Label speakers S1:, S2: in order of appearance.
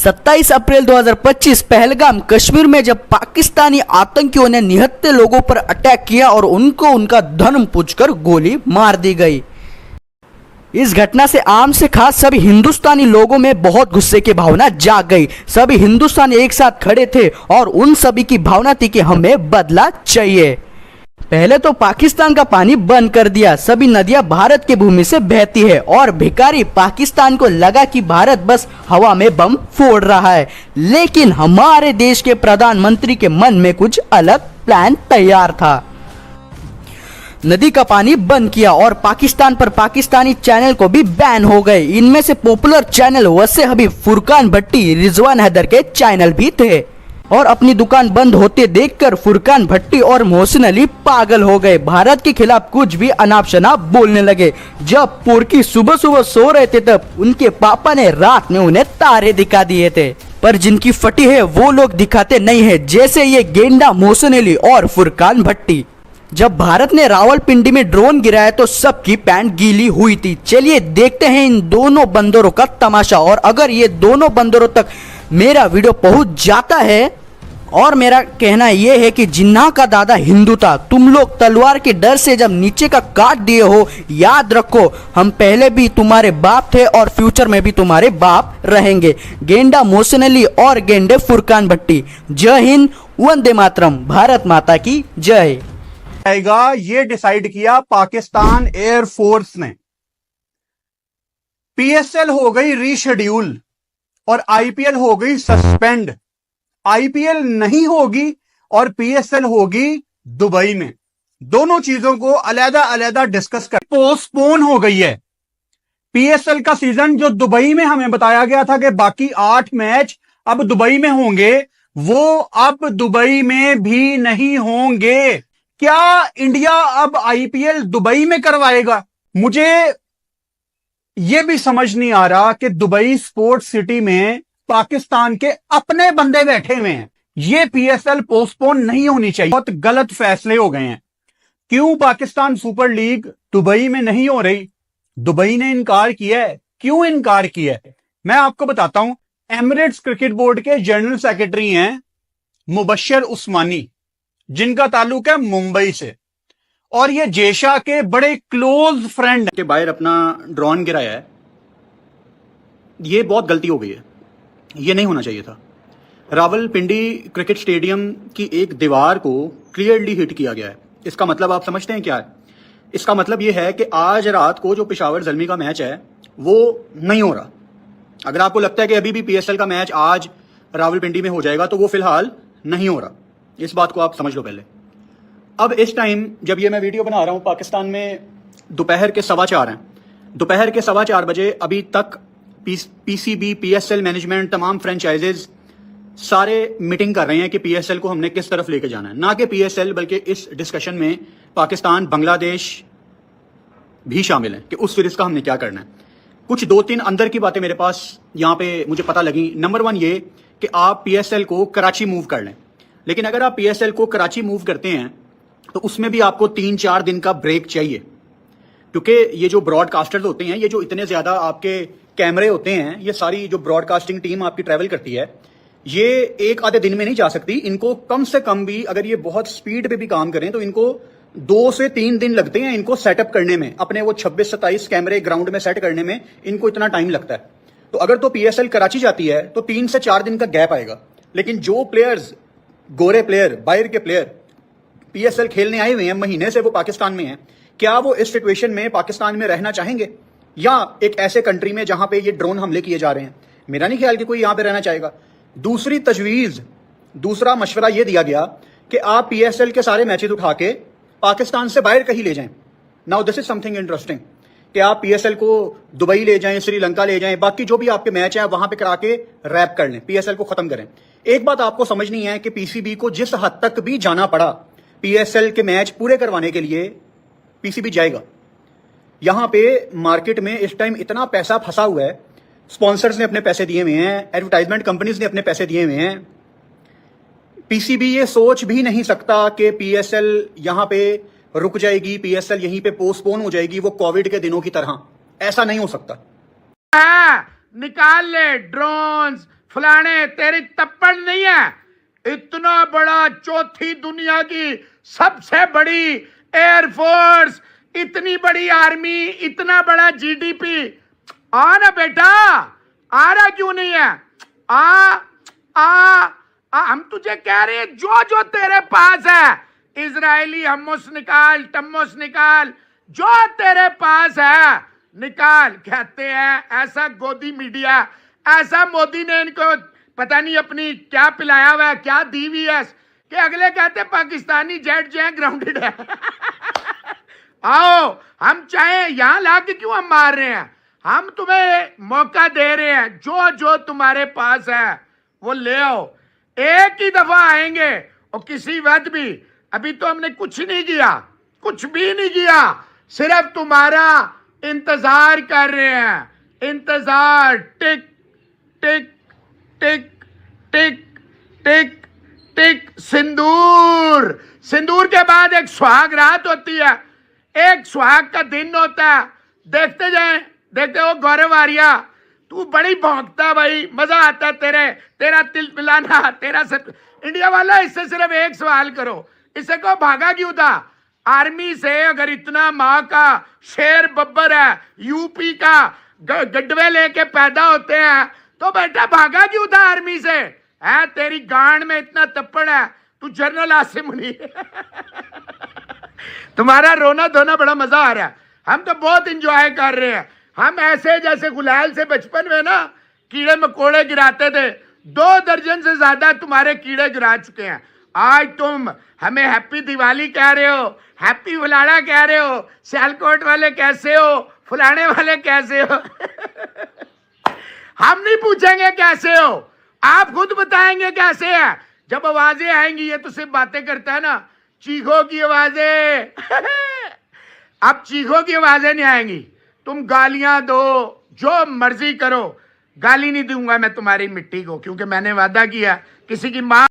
S1: 27 अप्रैल 2025 पहलगाम कश्मीर में जब पाकिस्तानी आतंकियों ने निहत्थे लोगों पर अटैक किया और उनको उनका धर्म पूछकर गोली मार दी गई। इस घटना से आम से खास सभी हिंदुस्तानी लोगों में बहुत गुस्से की भावना जाग गई। सभी हिंदुस्तानी एक साथ खड़े थे और उन सभी की भावना थी कि हमें बदला चाहिए। पहले तो पाकिस्तान का पानी बंद कर दिया, सभी नदियां भारत की भूमि से बहती है और भिखारी पाकिस्तान को लगा कि भारत बस हवा में बम फोड़ रहा है। लेकिन हमारे देश के प्रधानमंत्री के मन में कुछ अलग प्लान तैयार था। नदी का पानी बंद किया और पाकिस्तान पर पाकिस्तानी चैनल को भी बैन हो गए। इनमें से पॉपुलर चैनल वसे हबीब, फुरकान भट्टी, रिजवान हैदर के चैनल भी थे और अपनी दुकान बंद होते देखकर फुरकान भट्टी और मोहसिन अली पागल हो गए। भारत के खिलाफ कुछ भी अनाप शनाप बोलने लगे। जब पुरकी सुबह सुबह सो रहे थे तब उनके पापा ने रात में उन्हें तारे दिखा दिए थे, पर जिनकी फटी है वो लोग दिखाते नहीं है, जैसे ये गेंडा मोहसिन अली और फुरकान भट्टी। जब भारत ने रावलपिंडी में ड्रोन गिराया तो सबकी पैंट गीली हुई थी। चलिए देखते हैं इन दोनों बंदरों का तमाशा। और अगर ये दोनों बंदरों तक मेरा वीडियो पहुंच जाता है, और मेरा कहना यह है कि जिन्ना का दादा हिंदू था, तुम लोग तलवार के डर से जब नीचे का काट दिए हो, याद रखो हम पहले भी तुम्हारे बाप थे और फ्यूचर में भी तुम्हारे बाप रहेंगे। गेंडा मोहसिन अली और गेंडे फुरकान भट्टी। जय हिंद, वंदे मातरम, भारत माता की जय।
S2: ये डिसाइड किया पाकिस्तान एयरफोर्स ने। पीएसएल हो गई रीशेड्यूल और आईपीएल हो गई सस्पेंड। आईपीएल नहीं होगी और पीएसएल होगी दुबई में। दोनों चीजों को अलग अलग डिस्कस कर पोस्टपोन हो गई है। पीएसएल का सीजन जो दुबई में हमें बताया गया था कि बाकी 8 मैच अब दुबई में होंगे, वो अब दुबई में भी नहीं होंगे। क्या इंडिया अब आईपीएल दुबई में करवाएगा? मुझे यह भी समझ नहीं आ रहा कि दुबई स्पोर्ट्स सिटी में पाकिस्तान के अपने बंदे बैठे हुए हैं। ये पीएसएल पोस्टपोन नहीं होनी चाहिए। बहुत गलत फैसले हो गए हैं। क्यों पाकिस्तान सुपर लीग दुबई में नहीं हो रही? दुबई ने इनकार किया है। क्यों इनकार किया है मैं आपको बताता हूं। एमिरेट्स क्रिकेट बोर्ड के जनरल सेक्रेटरी हैं मुबशर उस्मानी, जिनका ताल्लुक है मुंबई से, और ये जेशा के बड़े क्लोज फ्रेंड
S3: के बाहर अपना ड्रोन गिराया है। ये बहुत गलती हो गई है, ये नहीं होना चाहिए था। रावलपिंडी क्रिकेट स्टेडियम की एक दीवार को क्लियरली हिट किया गया है। इसका मतलब आप समझते हैं क्या है? इसका मतलब ये है कि आज रात को जो पेशावर ज़ल्मी का मैच है वो नहीं हो रहा। अगर आपको लगता है कि अभी भी पीएसएल का मैच आज रावलपिंडी में हो जाएगा तो वो फिलहाल नहीं हो रहा। इस बात को आप समझ लो पहले। अब इस टाइम जब ये मैं वीडियो बना रहा हूं, पाकिस्तान में दोपहर के 4:15 हैं। दोपहर के 4:15 बजे अभी तक पीसीबी, पीएसएल मैनेजमेंट, तमाम फ्रेंचाइजेज सारे मीटिंग कर रहे हैं कि पीएसएल को हमने किस तरफ लेके जाना है। ना कि पीएसएल, बल्कि इस डिस्कशन में पाकिस्तान, बांग्लादेश भी शामिल है कि उस सीरीज का हमने क्या करना है। कुछ 2-3 अंदर की बातें मेरे पास यहाँ पे मुझे पता लगी। नंबर 1 ये कि आप पीएसएल को कराची मूव कर लें, लेकिन अगर आप पीएसएल को कराची मूव करते हैं तो उसमें भी आपको 3-4 दिन का ब्रेक चाहिए, क्योंकि ये जो ब्रॉडकास्टर्स होते हैं, ये जो इतने ज्यादा आपके कैमरे होते हैं, ये सारी जो ब्रॉडकास्टिंग टीम आपकी ट्रैवल करती है, ये एक आधे दिन में नहीं जा सकती। इनको कम से कम भी, अगर ये बहुत स्पीड पे भी काम करें तो इनको 2 से 3 दिन लगते हैं इनको सेटअप करने में। अपने वो 26-27 कैमरे ग्राउंड में सेट करने में इनको इतना टाइम लगता है। तो अगर तो पीएसएल कराची जाती है तो 3 से 4 दिन का गैप आएगा। लेकिन जो प्लेयर्स, गोरे प्लेयर, बाहर के प्लेयर पीएसएल खेलने आए हुए हैं, महीने से वो पाकिस्तान में हैं, क्या वो इस सिचुएशन में पाकिस्तान में रहना चाहेंगे या एक ऐसे कंट्री में जहां पे ये ड्रोन हमले किए जा रहे हैं? मेरा नहीं ख्याल कि कोई यहां पे रहना चाहेगा। दूसरी तजवीज, दूसरा मशवरा ये दिया गया कि आप पीएसएल के सारे मैचेस उठा के पाकिस्तान से बाहर कहीं ले जाएं। Now this is something interesting कि आप पीएसएल को दुबई ले जाएं, श्रीलंका ले जाएं, बाकी जो भी आपके मैच है वहां पे करा के रैप कर लें, पीएसएल को खत्म करें। एक बात आपको समझनी है कि पीसीबी को जिस हद तक भी जाना पड़ा पीएसएल के मैच पूरे करवाने के लिए, पीसीबी जाएगा। यहां पे मार्केट में इस टाइम इतना पैसा फंसा हुआ है, स्पॉन्सर्स ने अपने पैसे दिए हुए हैं, एडवर्टाइजमेंट कंपनीज ने अपने पैसे दिए हुए हैं। पीसीबी ये सोच भी नहीं सकता कि पीएसएल यहां पे रुक जाएगी, पीएसएल यहीं पे पोस्टपोन हो जाएगी वो कोविड के दिनों की तरह। ऐसा नहीं हो सकता।
S4: निकाल ले ड्रोन्स, फलाने तेरी तप्पड़ नहीं है। इतना बड़ा चौथी दुनिया की सबसे बड़ी एयरफोर्स, इतनी बड़ी आर्मी, इतना बड़ा जीडीपी। आ ना बेटा, आ रहा क्यों नहीं है? आ आ, हम तुझे कह रहे हैं जो जो तेरे पास है, इजरायली हमस निकाल, टम्मस निकाल, जो तेरे पास है निकाल। कहते हैं ऐसा गोदी मीडिया, ऐसा मोदी ने इनको पता नहीं अपनी क्या पिलाया हुआ है, क्या दी हुई है कि अगले कहते पाकिस्तानी जेट जो है ग्राउंडेड है। आओ, हम चाहे यहां लाके क्यों हम मार रहे हैं, हम तुम्हें मौका दे रहे हैं, जो जो तुम्हारे पास है वो ले आओ। एक ही दफा आएंगे और किसी वक्त भी। अभी तो हमने कुछ नहीं किया, कुछ भी नहीं किया, सिर्फ तुम्हारा इंतजार कर रहे हैं। इंतजार, टिक टिक टिक टिक टिक टिक। सिंदूर, सिंदूर के बाद एक सुहाग रात होती है, एक सुहाग का दिन होता है। देखते जाए, देखते हो गौरव आर्या, तू बड़ी भौंकता भाई, मजा आता तेरा तिल पिलाना, तेरा सब। इंडिया वाला इससे सिर्फ एक सवाल करो, इसे को भागा क्यों था आर्मी से? अगर इतना माँ का शेर बब्बर है, यूपी का गड्ढे लेके पैदा होते हैं, तो बेटा भागा क्यों था आर्मी से? है तेरी गांड में इतना तप्पड़ है, तू जनरल आसिम नहीं। तुम्हारा रोना धोना बड़ा मजा आ रहा है, हम तो बहुत इंजॉय कर रहे हैं। हम ऐसे जैसे गुलाल से बचपन में ना कीड़े मकोड़े गिराते थे, 2 दर्जन से ज्यादा तुम्हारे कीड़े गिरा चुके हैं। आज तुम हमें हैप्पी दिवाली कह रहे हो, हैप्पी फलाना कह रहे हो, सियालकोट वाले कैसे हो, फलाने वाले कैसे हो। हम नहीं पूछेंगे कैसे हो, आप खुद बताएंगे कैसे है। जब आवाजें आएंगी, ये तो सिर्फ बातें करता है ना, चीखों की आवाजें। अब चीखों की आवाजें नहीं आएंगी, तुम गालियां दो, जो मर्जी करो, गाली नहीं दूंगा मैं तुम्हारी मिट्टी को, क्योंकि मैंने वादा किया किसी की मां